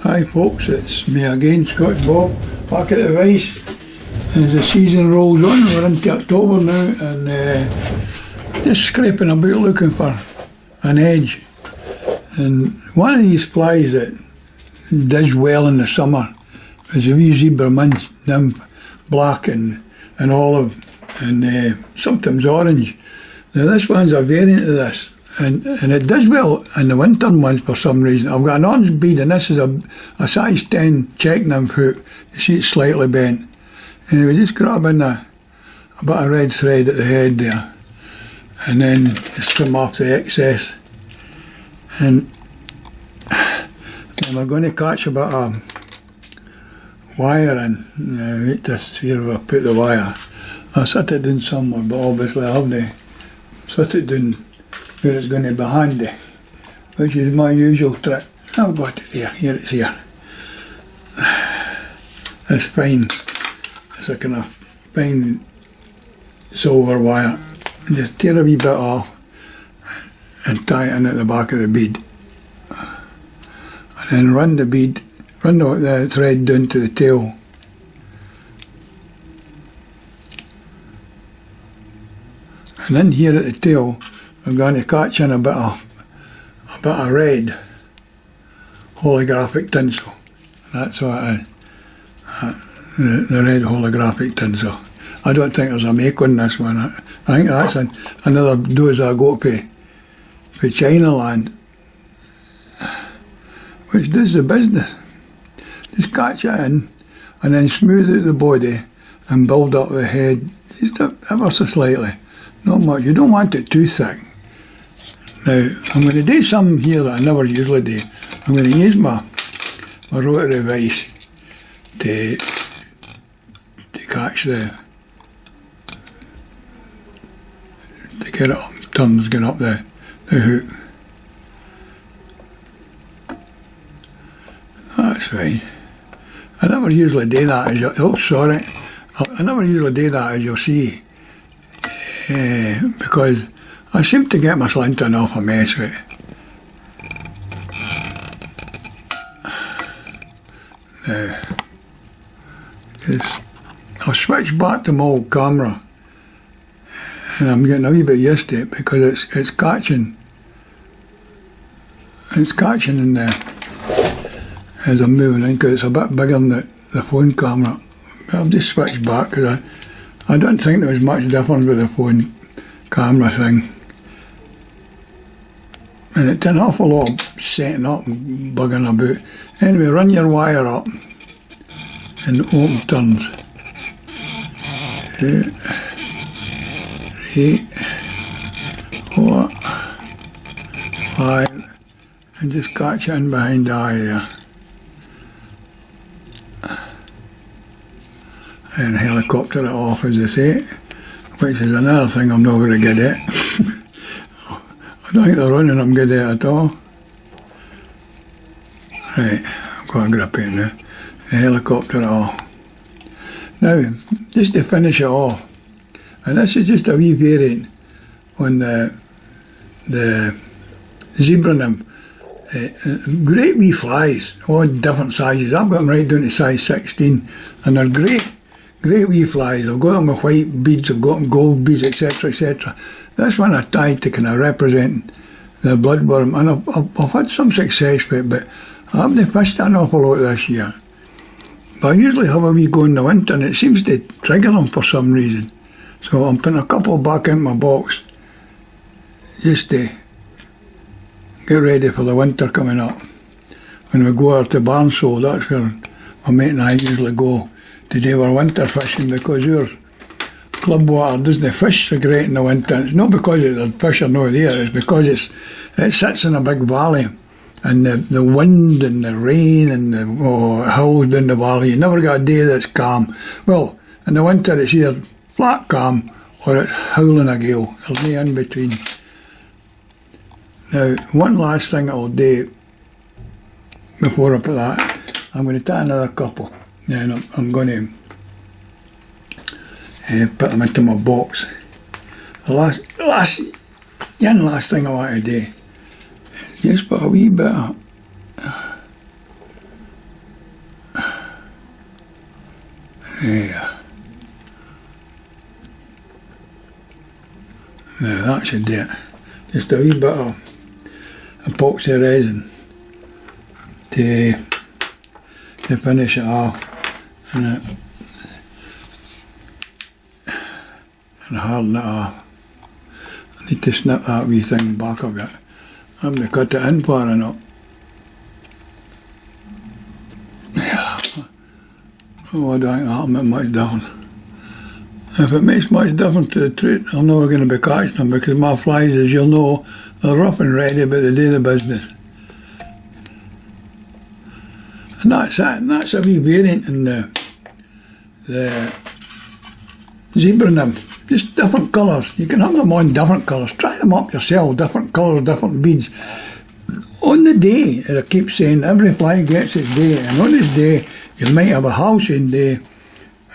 Hi folks, it's me again, Scotch Bob, back at the Vice. As the season rolls on, we're into October now, and just scraping about looking for an edge. And one of these flies that does well in the summer is a wee zebra mince, nymph, black and olive, and sometimes orange. Now this one's a variant of this. And it does well in the winter months for some reason. I've got an orange bead, and this is a size 10 check nymph hook. You see it's slightly bent. Anyway, just grab in a bit of red thread at the head there, and then just trim off the excess. And then we're going to catch a bit of wire in. Now, wait to see if I put the wire. I'll set it down somewhere, but obviously I have to set it down where it's going to be handy, which is my usual trick. I've got it here it's here. It's fine. It's a kind of fine silver wire. And just tear a wee bit off and tie it in at the back of the bead. And then run the thread down to the tail. And in here at the tail, I'm going to catch in a bit of red holographic tinsel. That's what it is. The red holographic tinsel. I don't think there's a make on this one. I think that's another dose I got for China land, which does the business. Just catch it in and then smooth out the body and build up the head just ever so slightly. Not much. You don't want it too thick. Now, I'm going to do something here that I never usually do. I'm going to use my rotary vise to catch to get it up, turns going up the hook. That's fine. I never usually do that, I never usually do that, as you'll see, because I seem to get my slinton off a mess with it. Now, I'll switch back to my old camera, and I'm getting a wee bit used to it because it's catching in there as I'm moving in, because it's a bit bigger than the phone camera. But I'll just switch back because I don't think there was much difference with the phone camera thing. And it's an awful lot of setting up and bugging about. Anyway, run your wire up in open turns. 2, 3, 4, 5, and just catch it in behind the eye there. And helicopter it off, as they say, which is another thing I'm not very good at. I don't think the running I'm good at all. Right, I've got a grip in now. Helicopter it off. Now, just to finish it off, and this is just a wee variant on the zebra nymph. Great wee flies, all different sizes. I've got them right down to size 16, and they're great wee flies. I've got them with white beads, I've got them gold beads, etc, etc. This one I tied to kind of represent the bloodworm, and I've had some success with it, but I haven't fished an awful lot this year. But I usually have a wee go in the winter, and it seems to trigger them for some reason. So I'm putting a couple back in my box just to get ready for the winter coming up. When we go out to Barnsoul, that's where my mate and I usually go to do our winter fishing, because our club water doesn't fish so great in the winter. It's not because the fish are not there, it's because it sits in a big valley, and the wind and the rain and it howls down the valley. You never got a day that's calm. Well, in the winter it's either flat calm or it's howling a gale. There's no in between. Now, one last thing I'll do before I put that, I'm going to take another couple, and I'm going to put them into my box. The last thing I want to do is just put a wee bit of Yeah. Now that should do it. Just a wee bit of epoxy resin to finish it off, and harden it off. I need to snip that wee thing back a bit. I haven't cut it in far enough. Yeah. Oh, I don't think that'll make much difference. If it makes much difference to the trout, I'm never going to be catching them, because my flies, as you'll know, they're rough and ready, but they do the business. And that's it. And that's a wee variant in the zebra nymph. Just different colours. You can have them on different colours. Try them up yourself. Different colours, different beads. On the day, as I keep saying, every fly gets its day. And on its day, you might have a halcyon day,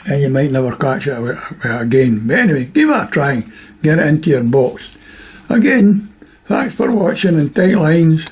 and you might never catch it again. But anyway, give it a try. Get it into your box. Again, thanks for watching, and tight lines.